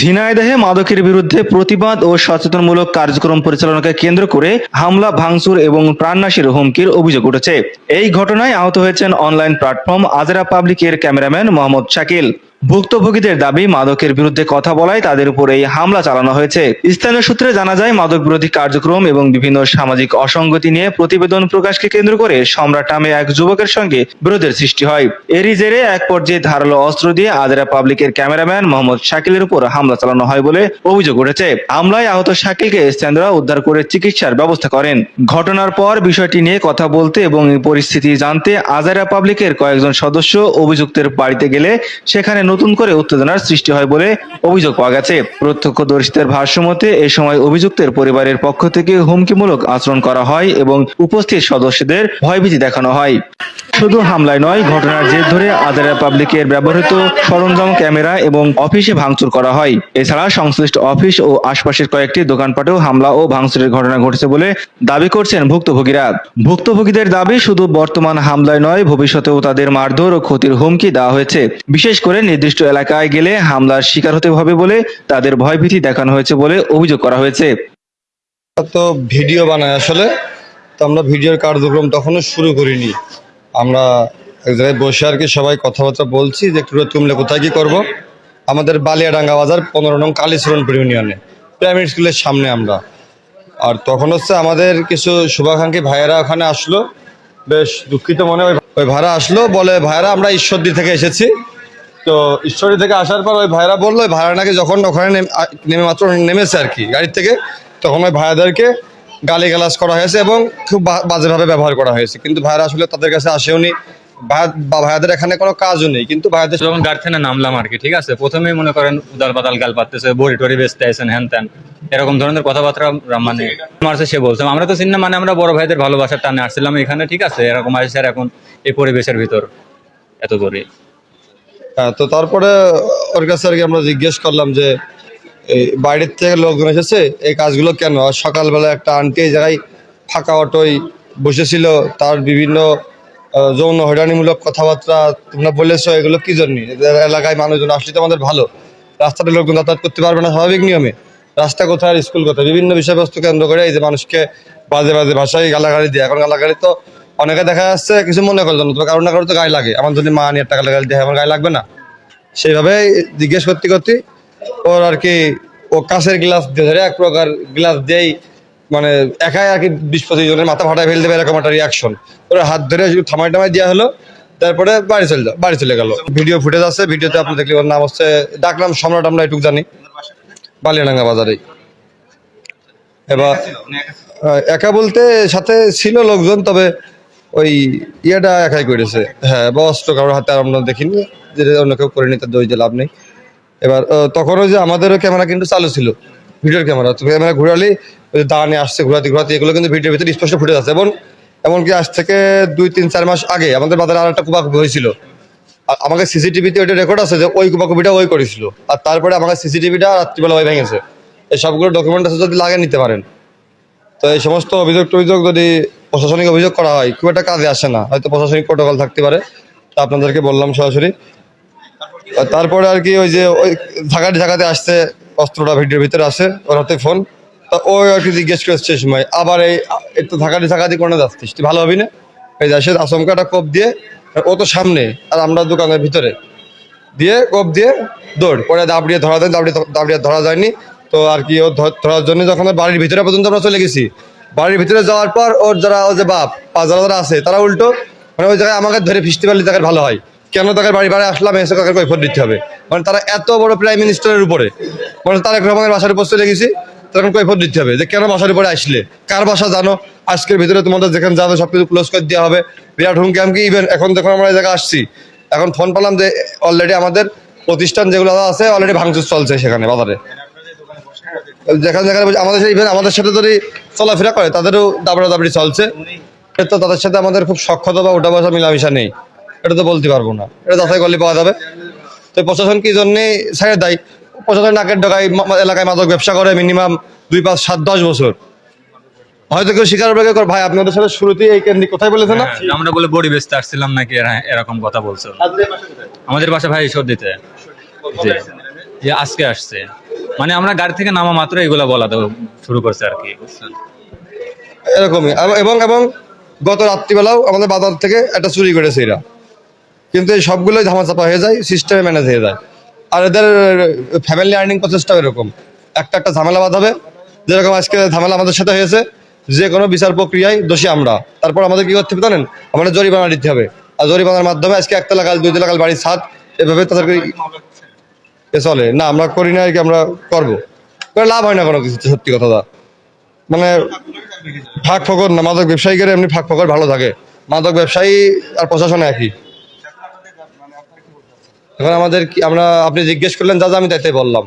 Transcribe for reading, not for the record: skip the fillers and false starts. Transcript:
ঝিনাইদহে মাদকের বিরুদ্ধে প্রতিবাদ ও সচেতনমূলক কার্যক্রম পরিচালনাকে কেন্দ্র করে হামলা, ভাঙচুর এবং প্রাণনাশের হুমকির অভিযোগ উঠেছে। এই ঘটনায় আহত হয়েছেন অনলাইন প্ল্যাটফর্ম আজরা পাবলিকের ক্যামেরাম্যান মোহাম্মদ শাকিল। ভুক্তভোগীদের দাবি, মাদকের বিরুদ্ধে কথা বলায় তাদের উপর এই হামলা চালানো হয়েছে। স্থানীয় সূত্রে জানা যায়, মাদক বিরোধী কার্যক্রম এবং বিভিন্ন সামাজিক অসঙ্গতি নিয়ে প্রতিবেদন প্রকাশকে কেন্দ্র করে সম্রাট নামে এক যুবকের সঙ্গে বিরোধের সৃষ্টি হয়। এরই জেরে এক পর্যায়ে ধারালো অস্ত্র দিয়ে আজরা পাবলিকের ক্যামেরাম্যান মোহাম্মদ শাকিলের উপর হামলা চালানো হয় বলে অভিযোগ উঠেছে। হামলায় আহত শাকিলকে স্থানীয়রা উদ্ধার করে চিকিৎসার ব্যবস্থা করেন। ঘটনার পর বিষয়টি নিয়ে কথা বলতে এবং পরিস্থিতি জানতে আজরা পাবলিকের কয়েকজন সদস্য অভিযুক্তের বাড়িতে গেলে সেখানে নতুন করে উত্তেজনার সৃষ্টি হয় বলে অভিযোগ পাওয়া গেছে। প্রত্যক্ষদর্শীদের ভাষ্যমতে এ সময় অভিযুক্তের পরিবারের পক্ষ থেকে হুমকিমূলক আচরণ করা হয় এবং উপস্থিত সদস্যদের ভয়ভীতি দেখানো হয়। শুধু হামলায় নয়, ঘটনার জের ধরে আজরা পাবলিকের ব্যবহৃত সরঞ্জাম, ক্যামেরা এবং অফিসে ভাঙচুর করা হয়। এছাড়া সংশ্লিষ্ট অফিস ও আশপাশের কয়েকটি দোকানপাটেও হামলা ও ভাঙচুরের ঘটনা ঘটেছে বলে দাবি করছেন ভুক্তভোগীরা। ভুক্তভোগীদের দাবি, শুধু বর্তমান হামলায় নয়, ভবিষ্যতেও তাদের মারধর ও ক্ষতির হুমকি দেওয়া হয়েছে। বিশেষ করে নির্দিষ্ট এলাকায় গেলে হামলার শিকার হতে হবে বলে তাদের ভয়ভীতি দেখানো হয়েছে বলে অভিযোগ করা হয়েছে। তো ভিডিও বানায় আসলে, তো আমরা ভিডিওর কার্যক্রম তখনও শুরু করিনি। আমরা এক জায়গায় বসে আর কি সবাই কথাবার্তা বলছি যে তুমলে কোথায় কি করব। আমাদের বালিয়াডাঙ্গা বাজার 15 নং কালীচরণপুর ইউনিয়নে প্রাইমারি স্কুলের সামনে আমরা। আর তখন হচ্ছে আমাদের কিছু শুভাকাঙ্ক্ষী ভাইয়েরা ওখানে আসলো, বেশ দুঃখিত মনে ওই ভাইরা আসলো, বলে ভাইরা আমরা ঈশ্বরদী থেকে এসেছি। তো ঈশ্বরদী থেকে আসার পর ওই ভাইরা বললো ওই ভাইরা নাকি যখন ওখানে নেমে মাত্র নেমেছে আর কি গাড়ির থেকে, তখন ওই ভাইয়াদেরকে গালিগালাজ করা হয়েছে এবং খুব বাজেভাবে ব্যবহার করা হয়েছে। কিন্তু ভাইরা আসলে তাদের কাছে আসেওনি, ভাইয়াদের এখানে কোনো কাজও নেই। কিন্তু ভাইয়াদের যখন গাড়ি থেকে নামলাম আর কি, ঠিক আছে, প্রথমেই মনে করেন উদাল পাতাল গাল পাততেছে, বড়ি টড়ি বেচতে আছেন, হ্যান ত্যান এরকম ধরনের কথাবার্তা মানে মারছে। সে বলছে আমরা তো চিনি না, মানে আমরা বড় ভাইদের ভালোবাসার টানে আসছিলাম এখানে, ঠিক আছে, এরকম আসছে আর এখন এই পরিবেশের ভিতর এত দূরে। তো তারপরে ওর কাছে আর কি আমরা জিজ্ঞেস করলাম যে এই বাইরের থেকে লোকজন এসেছে, এই কাজগুলো কেন? আর সকালবেলা একটা আন্টি এই জায়গায় ফাঁকা অটোয় বসেছিল, তার বিভিন্ন যৌন হয়রানিমূলক কথাবার্তা তোমরা বলেছো, এগুলো কি জন্য? এলাকায় মানুষজন আসলে তো আমাদের ভালো, রাস্তাতে লোকজন যাতায়াত করতে পারবে না স্বাভাবিক নিয়মে, রাস্তা কোথায় আর স্কুল কোথায়, বিভিন্ন বিষয়বস্তু কেন্দ্র করে এই যে মানুষকে বাজে বাজে ভাষায় গালাগালি দিয়ে। এখন গালাগালি তো অনেকে দেখা যাচ্ছে কিছু মনে করলো না, তবে কারো না কারো তো গায়ে লাগে। আমার যদি মা নিয়ে একটা গালাগালি দিয়ে আমার গায়ে লাগবে না? সেইভাবে জিজ্ঞেস করতে করতে ওর আর কি ও কাঁচের গ্লাস দিয়ে ধরে এক প্রকার গ্লাস দিয়েই মানে একাই আর কি 20-25 জনের মাথা ফাটায় ফেল দেবে এরকম একটা রিয়াকশন। ওরা হাত ধরে থামাই টামাই দেওয়া হলো, তারপরে বাড়ি চলে গেল। ভিডিও ফুটেজ আছে, ভিডিওতে আপনি দেখলে ওর নাম হচ্ছে, ডাকনাম সম্রাট, আমরা এটুকু জানি, বালিয়াডাঙ্গা বাজারে। এবার একা বলতে সাথে ছিল লোকজন, তবে ওই ইয়েটা একাই করেছে। হ্যাঁ, অস্ত্র কারোর হাতে আমরা দেখিনি, যেটা অন্য কেউ করেনি, তার দোষ দিলাম নেই। এবার তখন ওই যে আমাদেরও ক্যামেরা কিন্তু চালু ছিল, ভিডিওর ক্যামেরা। তো ক্যামেরা ঘুরালি ওই দাঁড়ানে আসছে ঘুরাতে ঘুরাতে, এগুলো কিন্তু ভিডিওর ভিতরে স্পষ্ট ফুটে আছে। এবং এমনকি আজ থেকে 2-3-4 মাস আগে আমাদের বাজারে আর একটা কুপাকুপি হয়েছিল। আর আমাকে সিসিটিভিতে ওইটা রেকর্ড আছে যে ওই কুপাকুপিটা ওই করেছিল, আর তারপরে আমাকে সিসিটিভিটা রাত্রিবেলা ওই ভেঙেছে। এই সবগুলো ডকুমেন্ট আছে, যদি লাগে নিতে পারেন। তো এই সমস্ত অভিযোগ যদি প্রশাসনিক অভিযোগ করা হয়, খুব একটা কাজে আসে না, হয়তো প্রশাসনিক প্রোটোকল থাকতে পারে। তা আপনাদেরকে বললাম সরাসরি। তারপরে আর কি ওই যে ওই ঢাকাতে আসছে, অস্ত্রটা ভিডিওর ভিতরে আছে, ওর হাতে ফোন। তা ওই আর কি জিজ্ঞেস করছে সময় আবার এই তো ঢাকাতে কোনো যাচ্ছিস তুই, ভালো হবি না? এই যাচ্ছে আচমকাটা কোপ দিয়ে, ও তো সামনে আর আমরা দোকানের ভিতরে, দিয়ে কোপ দিয়ে দৌড় পরে দাবড়িয়ে ধরা দেয়, দাবড়িয়ে ধরা যায়নি। তো আর কি ও ধরার জন্য যখন বাড়ির ভিতরে পর্যন্ত আমরা চলে গেছি, বাড়ির ভিতরে যাওয়ার পর ওর ও যে বাপ যারা আছে, তারা উল্টো মানে ওই জায়গায় আমাকে ধরে ফিরতে পারলে তাকে ভালো হয়, কেন তাকে বাড়ি আসলাম, এসে তাকে কৈফিয়ত দিতে হবে। মানে তারা এত বড় প্রাইম মিনিস্টারের উপরে, মানে তারেক রহমানের বাসার উপর চলে গেছি, তখন কৈফিয়ত দিতে হবে যে কেন বাসার উপরে আসলে, কার বাসা জানো, আজকের ভিতরে তোমাদের যেখানে যাবে সবকিছু ক্লোজ করে দেওয়া হবে। বিরাট হুমকি আমকি। ইভেন এখন যখন আমরা এই জায়গায় আসছি, এখন ফোন পেলাম যে অলরেডি আমাদের প্রতিষ্ঠান যেগুলো আছে অলরেডি ভাঙচুর চলছে সেখানে বাজারে, যেখানে আমাদের সাথে যদি চলাফেরা করে তাদেরও দাবড়াদাবড়ি চলছে। তো তাদের সাথে আমাদের খুব সক্ষতা বা ওটা বসা মিলামিশা নেই, এটা তো বলতে পারবো না, এটা যাচাই করলে পাওয়া যাবে। তো প্রশাসন কি জন্যে ছেড়ে দেয়? প্রশাসন নাকের ডগায় এলাকায় মাদক ব্যবসা করে মিনিমাম 2-5-7-10 বছর। হয়তো কেউ স্বীকার করে, ভাই আপনাদের সাথে শুরুতেই এই কেন্দ্রিক কোথায় বলেছে না, আমরা বলে বড়ি বেচতে আসছিলাম নাকি, এরকম কথা বলছো। আমাদের বাসা ভাই ঈশ্বর দিতে, যে আজকে আসছে। মানে আমরা গাড়ি থেকে নামা মাত্র এগুলা বলা তো শুরু করছে আর কি, বুঝছেন? এরকমই এবং এবং গত রাত্রিবেলাও আমাদের বাজার থেকে একটা চুরি করেছে এরা, কিন্তু এই সবগুলোই ধামাচাপা হয়ে যায়, সিস্টেমে ম্যানেজ হয়ে যায়। আর এদের ফ্যামিলি আর্নিং প্রসেসটাও এরকম, একটা একটা ঝামেলা বাঁধাবে। যেরকম আজকে ঝামেলা আমাদের সাথে হয়েছে, যে কোনো বিচার প্রক্রিয়ায় দোষী আমরা, তারপর আমাদের কি করতে হবে জানেন, আমাদের জরিমানা দিতে হবে। আর জরিমানার মাধ্যমে আজকে একতলা গাছ, দুইতলা গাছ, বাড়ির ছাদ, এভাবে তাদেরকে চলে না। আমরা করি না, আর কি আমরা করবো, করে লাভ হয় না কোনো কিছু, সত্যি কথা দা। মানে ফাঁক ফকর না, মাদক ব্যবসায়ীদের এমনি ফাঁক ফকর ভালো থাকে, মাদক ব্যবসায়ী আর প্রশাসন একই। এখন আমাদের কি, আপনি জিজ্ঞেস করলেন যা যা, আমি তাই তাই বললাম।